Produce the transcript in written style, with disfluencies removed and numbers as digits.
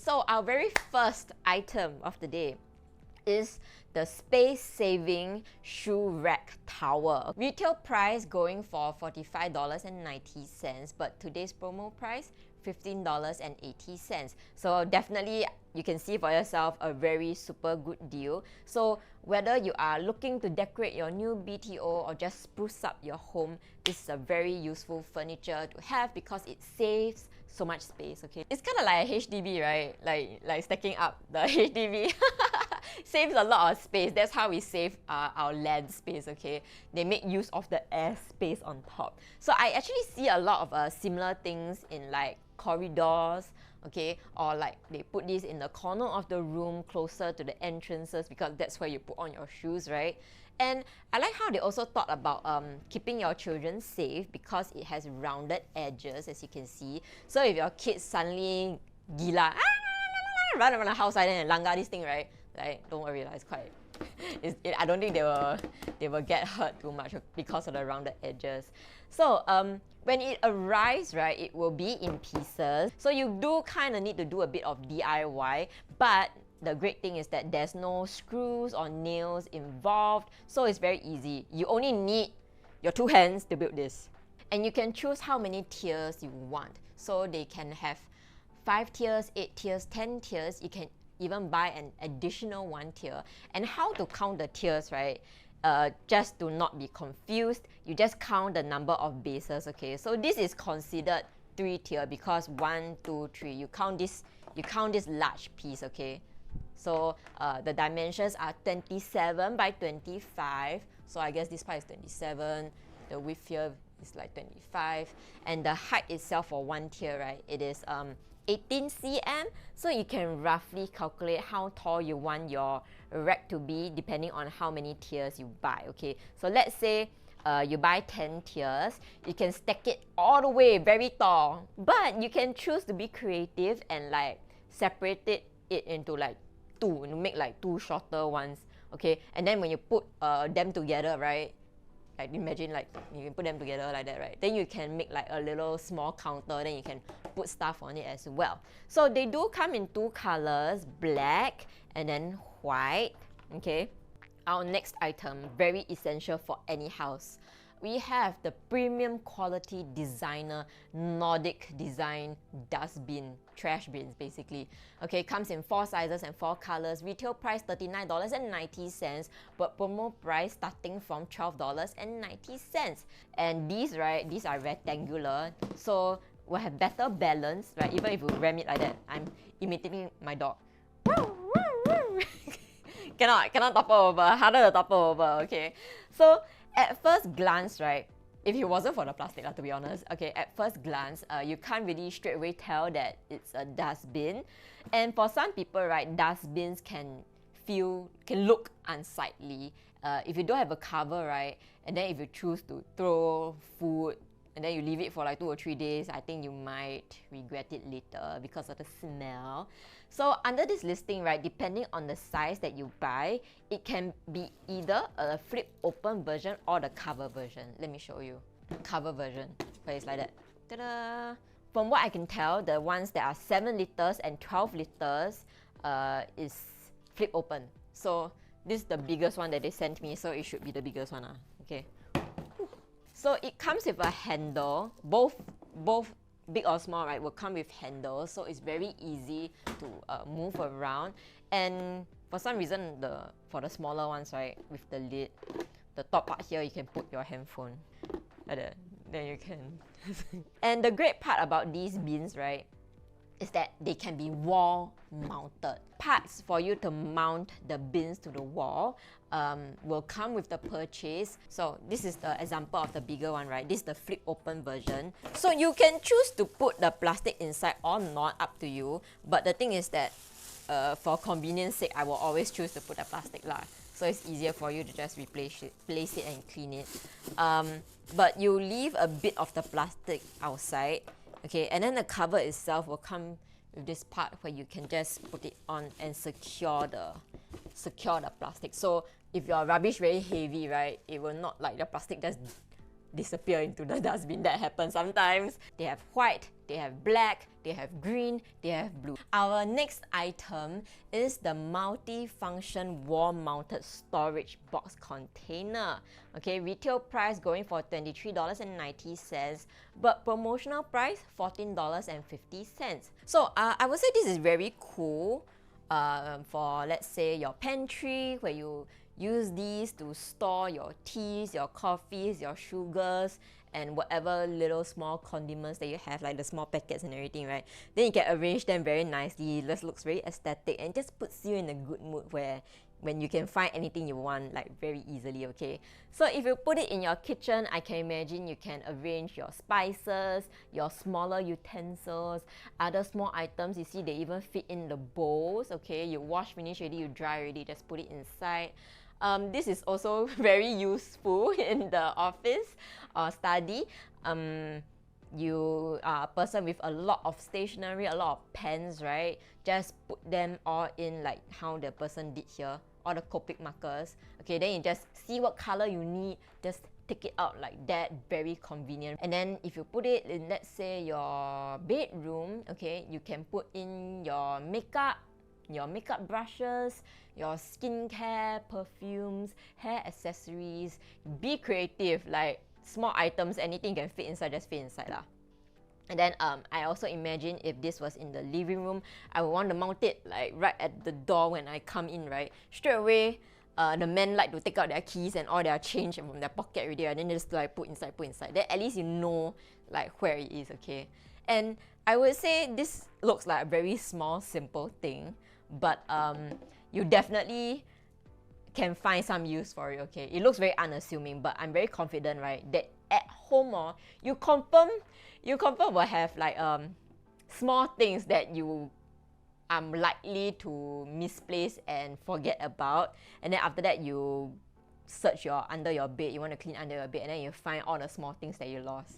So our very first item of the day is the space-saving shoe rack tower. Retail price going for $45.90, but today's promo price $15.80. So definitely you can see for yourself a very super good deal. So whether you are looking to decorate your new BTO or just spruce up your home, this is a very useful furniture to have because it saves so much space, okay? It's kind of like a HDB, right? Like stacking up the HDB. Saves a lot of space. That's how we save our land space, okay? They make use of the air space on top. So I actually see a lot of similar things in like corridors, okay? Or like they put this in the corner of the room closer to the entrances because that's where you put on your shoes, right? And I like how they also thought about keeping your children safe because it has rounded edges, as you can see. So if your kids suddenly gila, run around the house like that and langgar this thing, right? Like, don't worry, it's quite. I don't think they will get hurt too much because of the rounded edges. So when it arrives, right, it will be in pieces. So you do kind of need to do a bit of DIY, but the great thing is that there's no screws or nails involved, so it's very easy. You only need your 2 hands to build this. And you can choose how many tiers you want. So they can have 5 tiers, 8 tiers, 10 tiers. You can even buy an additional 1 tier. And how to count the tiers, right? Just to not be confused, you just count the number of bases, okay? So this is considered 3 tier because 1, 2, 3. You count this large piece, okay? So the dimensions are 27 by 25. So I guess this part is 27. The width here is like 25. And the height itself for 1 tier, right? It is 18 cm. So you can roughly calculate how tall you want your rack to be depending on how many tiers you buy, okay? So let's say you buy 10 tiers, you can stack it all the way very tall. But you can choose to be creative and like separate it into like 2, and make like 2 shorter ones, okay? And then when you put them together, right? Like imagine like you can put them together like that, right? Then you can make like a little small counter, then you can put stuff on it as well. So they do come in 2 colors, black and then white, okay? Our next item, very essential for any house. We have the premium quality designer Nordic design dustbin, trash bins basically. Okay, comes in 4 sizes and 4 colors. Retail price $39.90, but promo price starting from $12.90. And these, right, these are rectangular, so will have better balance, right? Even if you ram it like that, I'm imitating my dog. cannot topple over, harder to topple over, okay? So at first glance, right, if it wasn't for the plastic, to be honest, okay, at first glance, you can't really straight away tell that it's a dustbin. And for some people, right, dustbins can look unsightly. If you don't have a cover, right, and then if you choose to throw food and then you leave it for like 2 or 3 days, I think you might regret it later because of the smell. So under this listing, right, depending on the size that you buy, it can be either a flip open version or the cover version. Let me show you. Cover version, where it's like that. Ta-da! From what I can tell, the ones that are 7 liters and 12 liters is flip open. So this is the biggest one that they sent me, so it should be the biggest one. Okay. So it comes with a handle, both big or small, right, will come with handles, so it's very easy to move around. And for some reason, for the smaller ones, right, with the lid, the top part here, you can put your handphone. Like that. Then you can. And the great part about these bins, right, is that they can be wall mounted. Parts for you to mount the bins to the wall will come with the purchase. So this is the example of the bigger one, right? This is the flip open version. So you can choose to put the plastic inside or not, up to you. But the thing is that for convenience sake, I will always choose to put the plastic lah. So it's easier for you to just place it and clean it. But you leave a bit of the plastic outside. Okay, and then the cover itself will come with this part where you can just put it on and secure the plastic. So if your rubbish very heavy, right, it will not like the plastic just disappear into the dustbin. That happens sometimes. They have white they have black, they have green, they have blue. Our next item is the multi-function wall-mounted storage box container. Okay, retail price going for $23.90, but promotional price $14.50. So I would say this is very cool for, let's say, your pantry, where you use these to store your teas, your coffees, your sugars, and whatever little small condiments that you have, like the small packets and everything, right? Then you can arrange them very nicely. This looks very aesthetic and just puts you in a good mood when you can find anything you want, like, very easily, okay? So if you put it in your kitchen, I can imagine you can arrange your spices, your smaller utensils, other small items. You see, they even fit in the bowls, okay? You wash finish already, you dry already, just put it inside. This is also very useful in the office or study. You are a person with a lot of stationery, a lot of pens, right? Just put them all in like how the person did here, all the Copic markers. Okay, then you just see what color you need, just take it out like that, very convenient. And then if you put it in, let's say, your bedroom, okay, you can put in your makeup brushes, your skincare, perfumes, hair accessories. Be creative, like small items, anything can fit inside, just fit inside lah. And then I also imagine if this was in the living room, I would want to mount it like right at the door when I come in, right? Straight away, the men like to take out their keys and all their change from their pocket already, and then just like put inside. Then at least you know like where it is, okay? And I would say this looks like a very small, simple thing, but you definitely can find some use for it, okay? It looks very unassuming, but I'm very confident, right, that at home, you confirm will have like small things that you are likely to misplace and forget about, and then after that you search under your bed, you want to clean under your bed, and then you find all the small things that you lost.